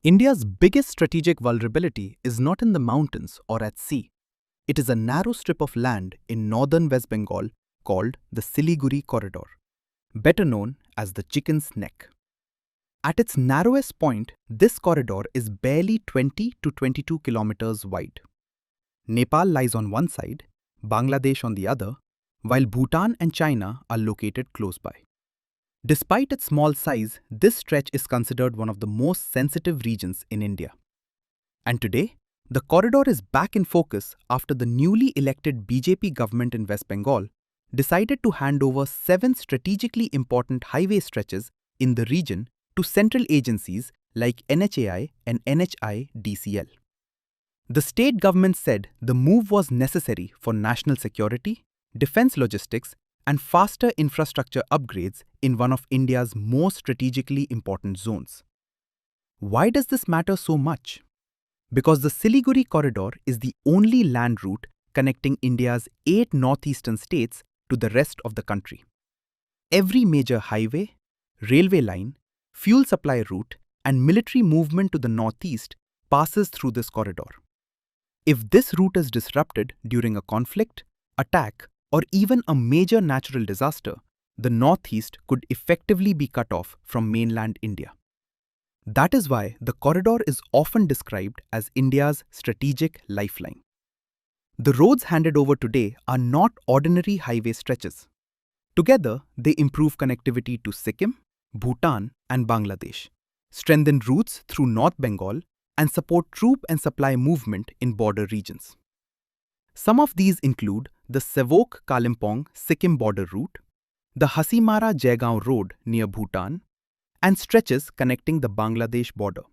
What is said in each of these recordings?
India's biggest strategic vulnerability is not in the mountains or at sea. It is a narrow strip of land in northern West Bengal called the Siliguri Corridor, better known as the Chicken's Neck. At its narrowest point, this corridor is barely 20 to 22 kilometers wide. Nepal lies on one side, Bangladesh on the other, while Bhutan and China are located close by. Despite its small size, this stretch is considered one of the most sensitive regions in India. And today, the corridor is back in focus after the newly elected BJP government in West Bengal decided to hand over 7 strategically important highway stretches in the region to central agencies like NHAI and NHIDCL. The state government said the move was necessary for national security, defense logistics, and faster infrastructure upgrades in one of India's most strategically important zones. Why does this matter so much? Because the Siliguri Corridor is the only land route connecting India's 8 northeastern states to the rest of the country. Every major highway, railway line, fuel supply route, and military movement to the northeast passes through this corridor. If this route is disrupted during a conflict, attack, or even a major natural disaster, the northeast could effectively be cut off from mainland India. That is why the corridor is often described as India's strategic lifeline. The roads handed over today are not ordinary highway stretches. Together, they improve connectivity to Sikkim, Bhutan, and Bangladesh, strengthen routes through North Bengal, and support troop and supply movement in border regions. Some of these include the Sevok-Kalimpong Sikkim border route, the Hasimara-Jaigaon road near Bhutan, and stretches connecting the Bangladesh border.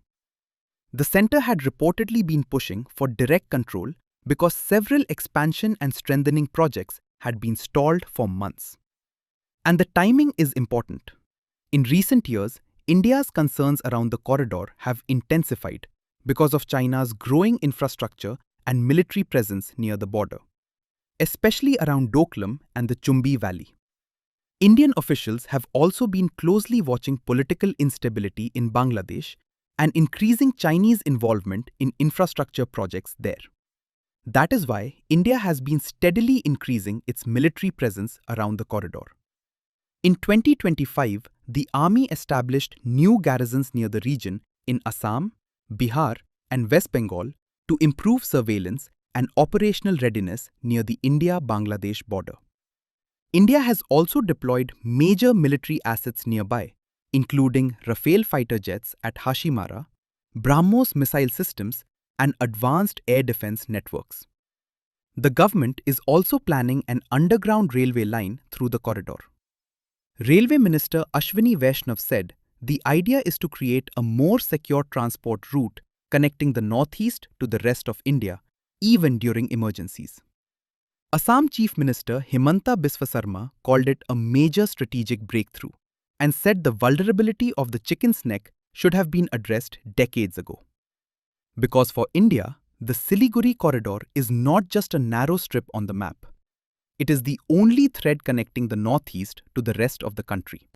The centre had reportedly been pushing for direct control because several expansion and strengthening projects had been stalled for months. And the timing is important. In recent years, India's concerns around the corridor have intensified because of China's growing infrastructure and military presence near the border, especially around Doklam and the Chumbi Valley. Indian officials have also been closely watching political instability in Bangladesh and increasing Chinese involvement in infrastructure projects there. That is why India has been steadily increasing its military presence around the corridor. In 2025, the army established new garrisons near the region in Assam, Bihar, and West Bengal to improve surveillance and operational readiness near the India-Bangladesh border. India has also deployed major military assets nearby, including Rafale fighter jets at Hashimara, BrahMos missile systems, and advanced air defense networks. The government is also planning an underground railway line through the corridor. Railway Minister Ashwini Vaishnav said the idea is to create a more secure transport route connecting the northeast to the rest of India, even during emergencies. Assam Chief Minister Himanta Biswa Sarma called it a major strategic breakthrough and said the vulnerability of the Chicken's Neck should have been addressed decades ago. Because for India, the Siliguri Corridor is not just a narrow strip on the map. It is the only thread connecting the northeast to the rest of the country.